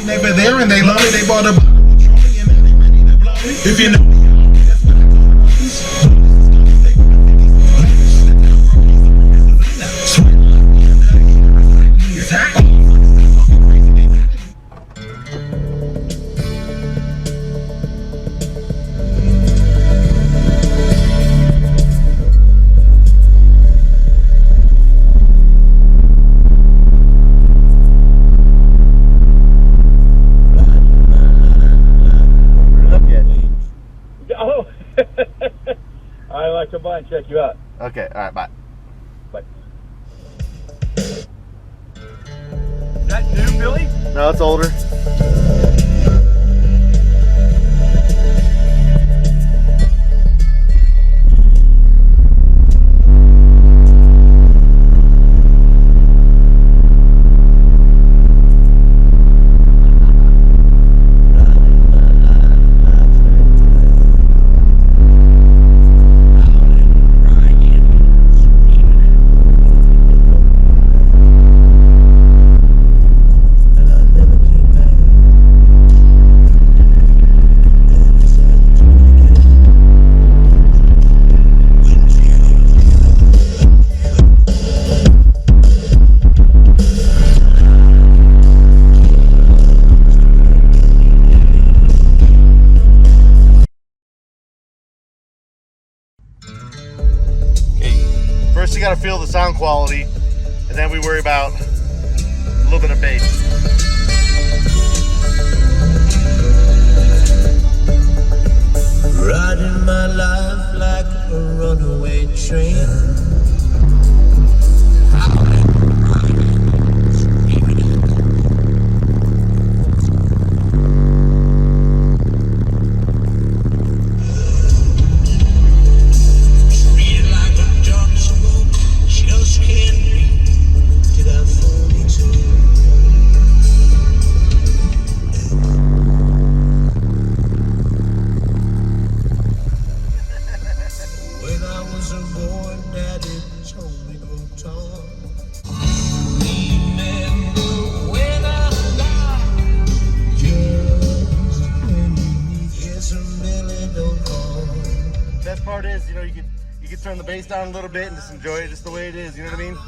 never there and they love it. They bought a bottle of Troy and now they ready to blow it. If you know me, that's what I call I like to buy and check you out. Okay, all right, bye. Bye. Is that new, Billy? No, it's older. First you gotta feel the sound quality, and then we worry about a little bit of bass. Riding my life like a runaway train. Best part is, you know, you can turn the bass down a little bit and just enjoy it just the way it is, you know what I mean?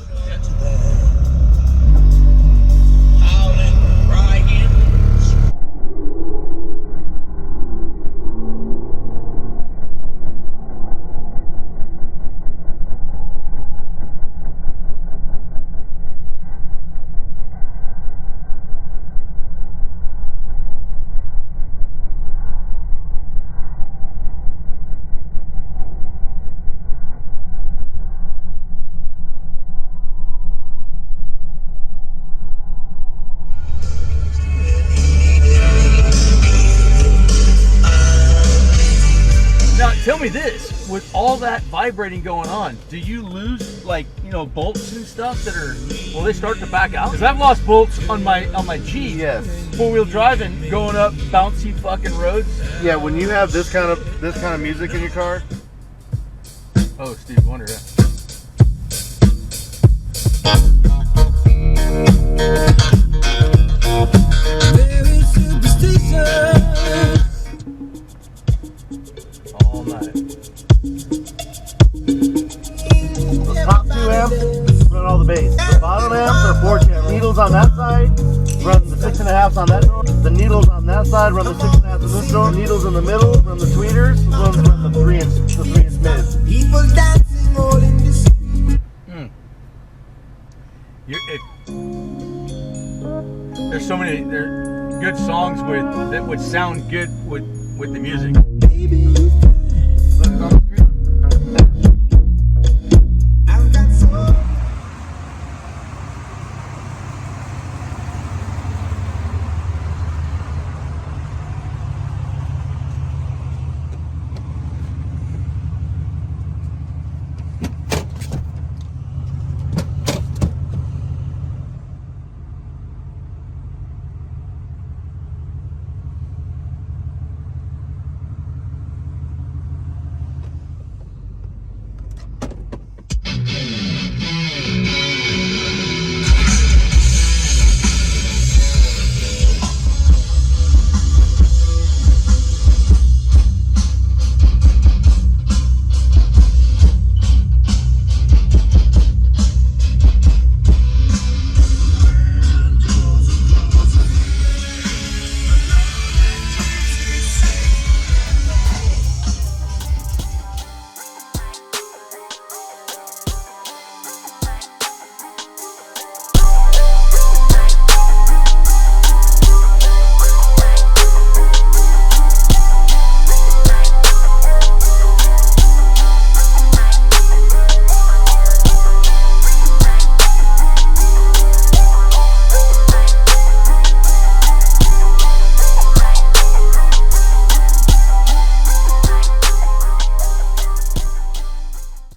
Tell me this, with all that vibrating going on, do you lose, like, you know, bolts and stuff that are, will they start to back out? Because I've lost bolts on my Jeep. Yes. Four-wheel driving, going up bouncy fucking roads. Yeah, when you have this kind of music in your car. Oh, Steve Wonder, yeah. Very superstitious. All night. The top two amps run all the bass. The bottom amps are 4-channel. Needles on that side run the 6.5s on that door. The needles on that side run the 6.5s on this door. The needles in the middle run the tweeters. The ones run the 3-inch mid. People dancing all in the street. There's so many good songs that would sound good with the music. Baby, you